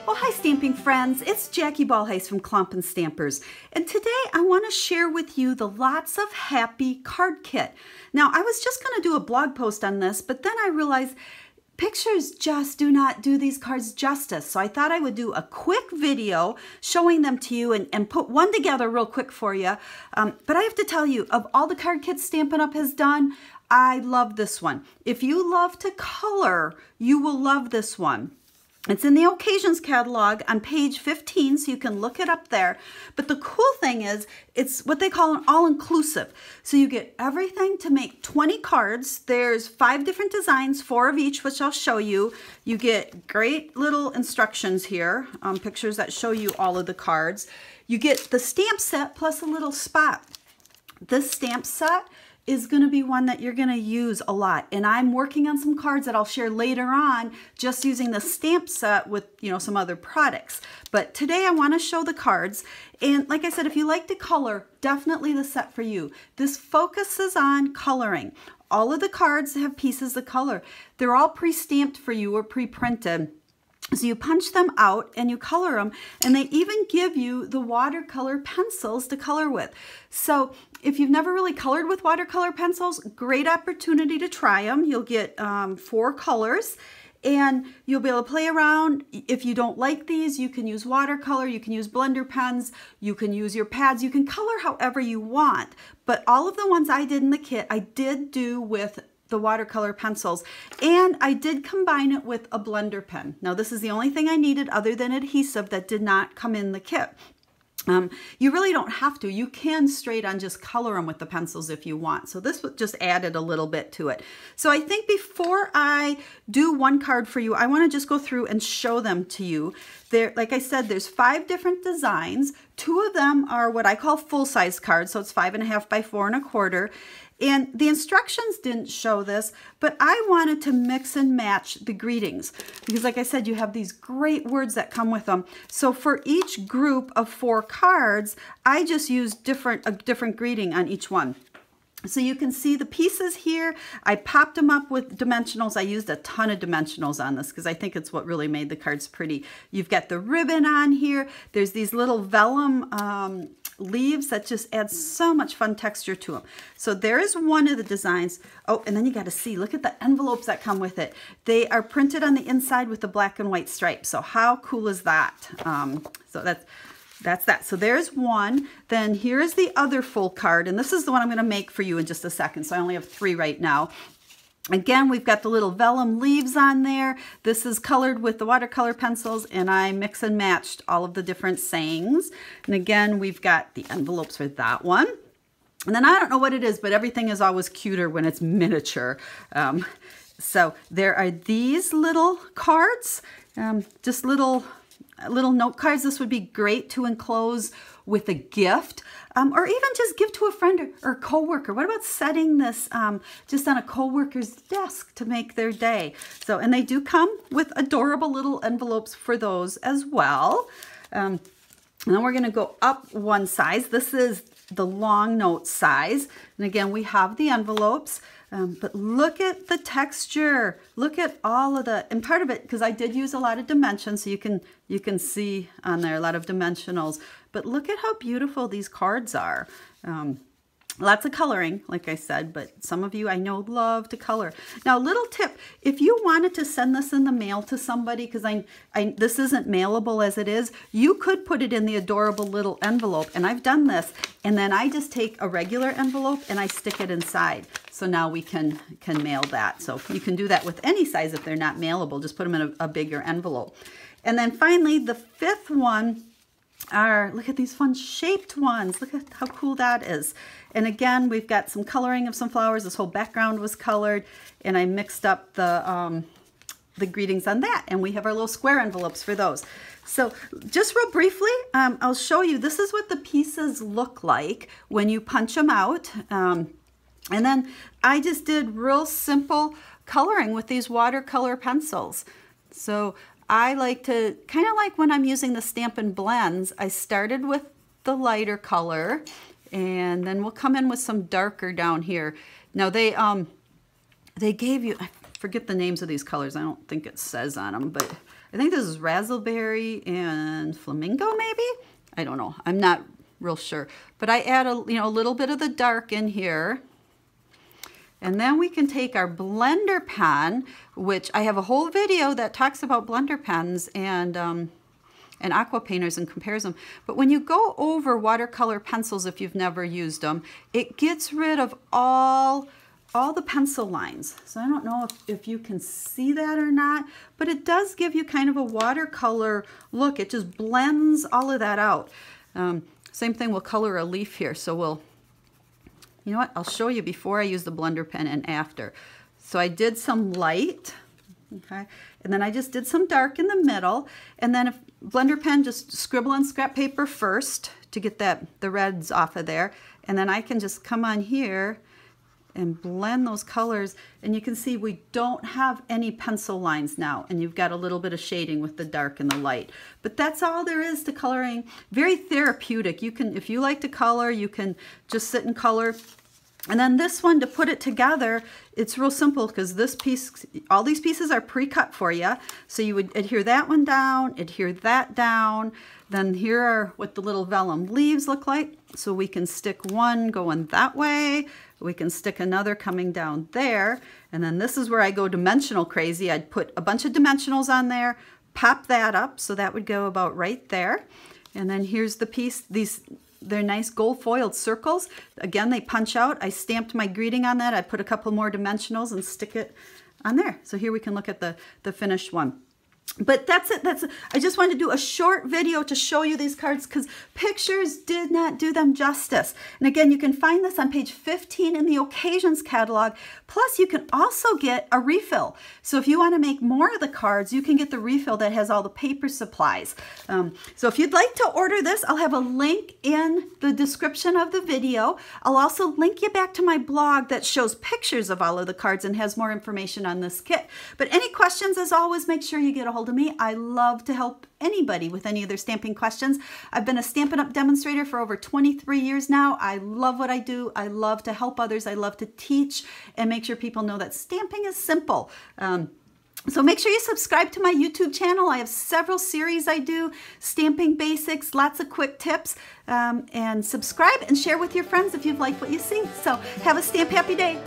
Well, hi stamping friends, it's Jackie Bolhuis from Klomp & Stampers, and today I want to share with you the Lots of Happy card kit. Now, I was just going to do a blog post on this, but then I realized pictures just do not do these cards justice, so I thought I would do a quick video showing them to you and put one together real quick for you. But I have to tell you, of all the card kits Stampin' Up! Has done, I love this one. If you love to color, you will love this one. It's in the Occasions catalog on page 15, so you can look it up there. But the cool thing is, it's what they call an all-inclusive. So you get everything to make 20 cards. There's 5 different designs, 4 of each, which I'll show you. You get great little instructions here, pictures that show you all of the cards. You get the stamp set plus a little spot. This stamp set is going to be one that you're going to use a lot, and I'm working on some cards that I'll share later on just using the stamp set with, you know, some other products. But today I want to show the cards, and like I said, if you like to color, definitely the set for you. This focuses on coloring. All of the cards have pieces of color. They're all pre-stamped for you or pre-printed. So you punch them out and you color them, and they even give you the watercolor pencils to color with. So if you've never really colored with watercolor pencils, great opportunity to try them. You'll get 4 colors and you'll be able to play around. If you don't like these, you can use watercolor, you can use blender pens, you can use your pads, you can color however you want. But all of the ones I did in the kit, I did do with the watercolor pencils, and I did combine it with a blender pen. Now this is the only thing I needed other than adhesive that did not come in the kit. You really don't have to. You can straight on just color them with the pencils if you want. So this just added a little bit to it. So I think before I do one card for you, I want to just go through and show them to you. There, like I said, there's 5 different designs. 2 of them are what I call full-size cards, so it's 5.5 by 4 1/4. And the instructions didn't show this, but I wanted to mix and match the greetings because, like I said, you have these great words that come with them. So for each group of 4 cards, I just used a different greeting on each one. So you can see the pieces here. I popped them up with dimensionals. I used a ton of dimensionals on this because I think it's what really made the cards pretty. You've got the ribbon on here. There's these little vellum leaves that just add so much fun texture to them. So there is one of the designs. Oh, and then you got to see, look at the envelopes that come with it. They are printed on the inside with the black and white stripes. So how cool is that? So that's that. So there's one. Then here's the other full card, and this is the one I'm going to make for you in just a second. So I only have 3 right now. Again, we've got the little vellum leaves on there. This is colored with the watercolor pencils, and I mix and matched all of the different sayings. And again, we've got the envelopes for that one. And then I don't know what it is, but everything is always cuter when it's miniature. So there are these little cards, just little note cards. This would be great to enclose with a gift, or even just give to a friend or coworker. What about setting this just on a coworker's desk to make their day? So, and they do come with adorable little envelopes for those as well. And then we're going to go up one size. This is the long note size, and again we have the envelopes. But look at the texture. Look at all of the, and part of it, because I did use a lot of dimensions, so you can see on there a lot of dimensionals. But look at how beautiful these cards are. Lots of coloring, like I said, but some of you I know love to color. Now, a little tip, if you wanted to send this in the mail to somebody, because this isn't mailable as it is, you could put it in the adorable little envelope, and I've done this, and then I just take a regular envelope and I stick it inside. So now we can mail that. So you can do that with any size if they're not mailable, just put them in a bigger envelope. And then finally, the 5th one look at these fun shaped ones. Look at how cool that is. And again, we've got some coloring of some flowers. This whole background was colored, and I mixed up the greetings on that, and we have our little square envelopes for those. So just real briefly, I'll show you, this is what the pieces look like when you punch them out. And then I just did real simple coloring with these watercolor pencils. So I like to, kind of like when I'm using the Stampin' Blends, I started with the lighter color, and then we'll come in with some darker down here. Now they gave you, forget the names of these colors. I don't think it says on them, but I think this is raspberry and flamingo maybe? I don't know. I'm not real sure. But I add a little bit of the dark in here. And then we can take our blender pen, which I have a whole video that talks about blender pens and aqua painters and compares them. But when you go over watercolor pencils, if you've never used them, it gets rid of all the pencil lines. So I don't know if you can see that or not, but it does give you kind of a watercolor look. It just blends all of that out. Same thing, we'll color a leaf here. So you know what, I'll show you before I use the blender pen and after. So I did some light, okay, and then I just did some dark in the middle, and then if blender pen, just scribble on scrap paper first to get the reds off of there, and then I can just come on here and blend those colors, and you can see we don't have any pencil lines now, and you've got a little bit of shading with the dark and the light. But that's all there is to coloring. Very therapeutic. You can, if you like to color, you can just sit and color. And then this one, to put it together, it's real simple because this piece, all these pieces are pre-cut for you. So you would adhere that one down, adhere that down. Then here are what the little vellum leaves look like. So we can stick one going that way. We can stick another coming down there. And then this is where I go dimensional crazy. I'd put a bunch of dimensionals on there, pop that up. So that would go about right there. And then here's the piece. They're nice gold foiled circles. Again, they punch out. I stamped my greeting on that. I put a couple more dimensionals and stick it on there. So here we can look at the finished one. But that's it. I just wanted to do a short video to show you these cards because pictures did not do them justice. And again, you can find this on page 15 in the Occasions catalog. Plus, you can also get a refill. So if you want to make more of the cards, you can get the refill that has all the paper supplies. So if you'd like to order this, I'll have a link in the description of the video. I'll also link you back to my blog that shows pictures of all of the cards and has more information on this kit. But any questions, as always, make sure you get a hold of me. I love to help anybody with any of their stamping questions. I've been a Stampin' Up! Demonstrator for over 23 years now. I love what I do. I love to help others. I love to teach and make sure people know that stamping is simple. So make sure you subscribe to my YouTube channel. I have several series I do, stamping basics, lots of quick tips, and subscribe and share with your friends if you've liked what you see. So have a stamp happy day.